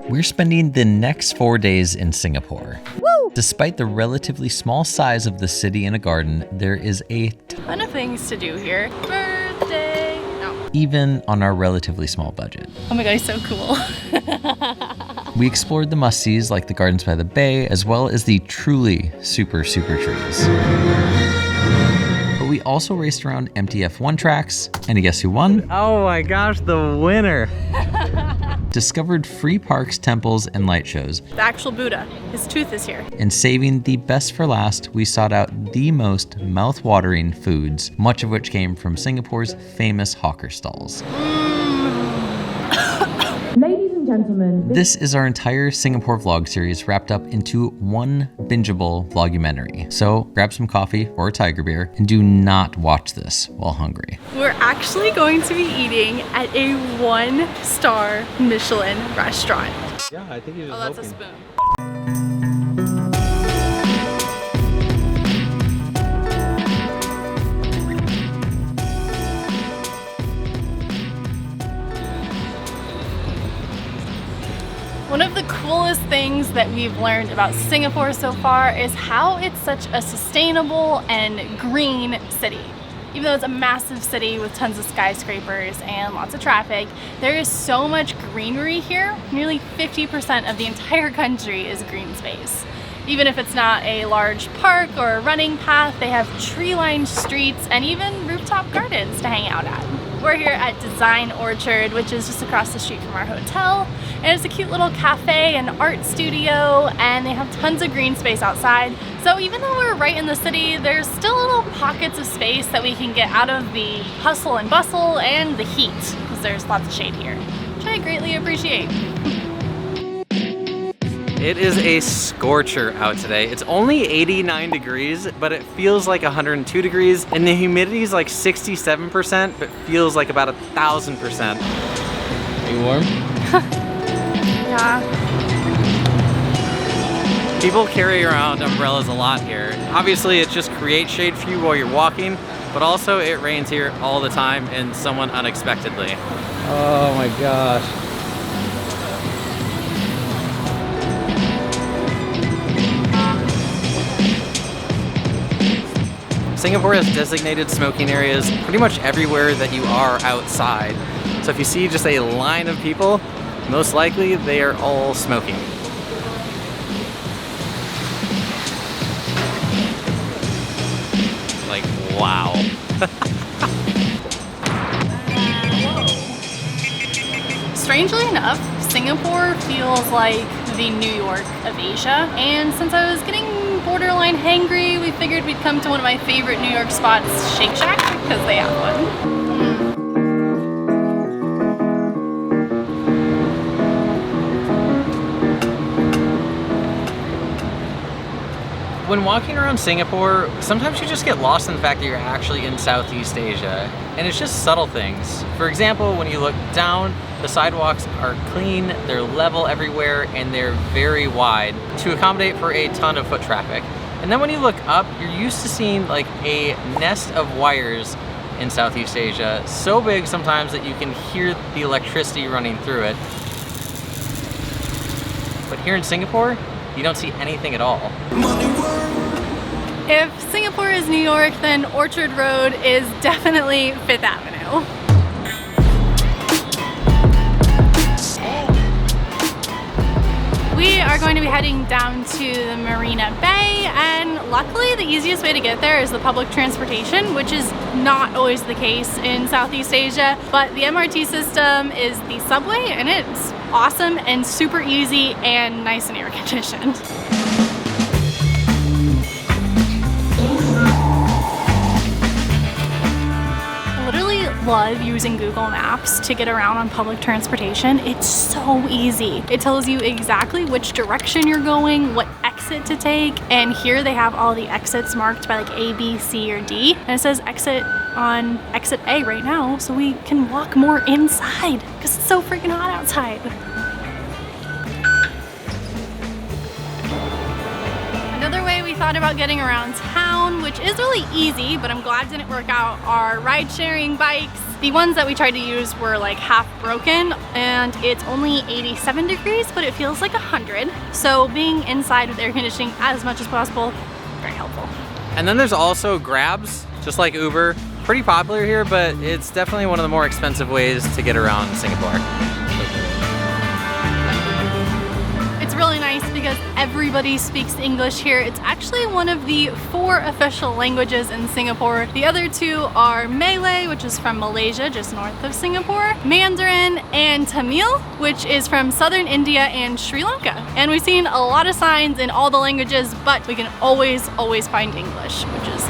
We're spending the next 4 days in Singapore. Woo! Despite the relatively small size of the city and a garden, there is a ton of things to do here. Birthday! No. Even on our relatively small budget. Oh my god, he's so cool. We explored the must-sees like the gardens by the bay, as well as the truly super trees. But we also raced around empty F1 tracks, and guess who won? Oh my gosh, the winner! Discovered free parks, temples, and light shows. The actual Buddha. His tooth is here. And saving the best for last, we sought out the most mouth-watering foods, much of which came from Singapore's famous hawker stalls. Ladies and gentlemen, this is our entire Singapore vlog series wrapped up into one bingeable vlogumentary. So grab some coffee or a tiger beer and do not watch this while hungry. We're actually going to be eating at a 1-star Michelin restaurant. Yeah, I think he was Oh, that's hoping. a spoon. One of the coolest things that we've learned about Singapore so far is how it's such a sustainable and green city. Even though it's a massive city with tons of skyscrapers and lots of traffic, there is so much greenery here. Nearly 50% of the entire country is green space. Even if it's not a large park or a running path, they have tree-lined streets and even rooftop gardens to hang out at. We're here at Design Orchard, which is just across the street from our hotel. And it's a cute little cafe and art studio, and they have tons of green space outside. So even though we're right in the city, there's still little pockets of space that we can get out of the hustle and bustle and the heat, because there's lots of shade here, which I greatly appreciate. It is a scorcher out today. It's only 89 degrees, but it feels like 102 degrees, and the humidity is like 67%, but feels like about 1,000%. Are you warm? Yeah. People carry around umbrellas a lot here. Obviously, it just creates shade for you while you're walking, but also it rains here all the time and somewhat unexpectedly. Oh my gosh. Singapore has designated smoking areas pretty much everywhere that you are outside. So if you see just a line of people, most likely they are all smoking. Like, wow. Strangely enough, Singapore feels like the New York of Asia, and since I was getting borderline hangry, we figured we'd come to one of my favorite New York spots, Shake Shack, because they have one. When walking around Singapore, sometimes you just get lost in the fact that you're actually in Southeast Asia, and it's just subtle things. For example, when you look down, the sidewalks are clean, they're level everywhere, and they're very wide to accommodate for a ton of foot traffic. And then when you look up, you're used to seeing like a nest of wires in Southeast Asia, so big sometimes that you can hear the electricity running through it. But here in Singapore, you don't see anything at all. If Singapore is New York, then Orchard Road is definitely Fifth Avenue. We are going to be heading down to the Marina Bay, and luckily the easiest way to get there is the public transportation, which is not always the case in Southeast Asia, but the MRT system is the subway, and it's awesome and super easy and nice and air conditioned. Love using Google Maps to get around on public transportation. It's so easy. It tells you exactly which direction you're going, what exit to take, and here they have all the exits marked by like A, B, C, or D, and it says exit on exit A right now, so we can walk more inside because it's so freaking hot outside. Another way we thought about getting around town which is really easy, but I'm glad didn't work out, are ride sharing bikes. The ones that we tried to use were like half broken, and it's only 87 degrees, but it feels like 100. So being inside with air conditioning as much as possible, very helpful. And then there's also Grabs, just like Uber. Pretty popular here, but it's definitely one of the more expensive ways to get around Singapore. It's really nice because everybody speaks English here. It's actually one of the 4 official languages in Singapore. The other 2 are Malay, which is from Malaysia, just north of Singapore, Mandarin, and Tamil, which is from southern India and Sri Lanka. And we've seen a lot of signs in all the languages, but we can always find English, which is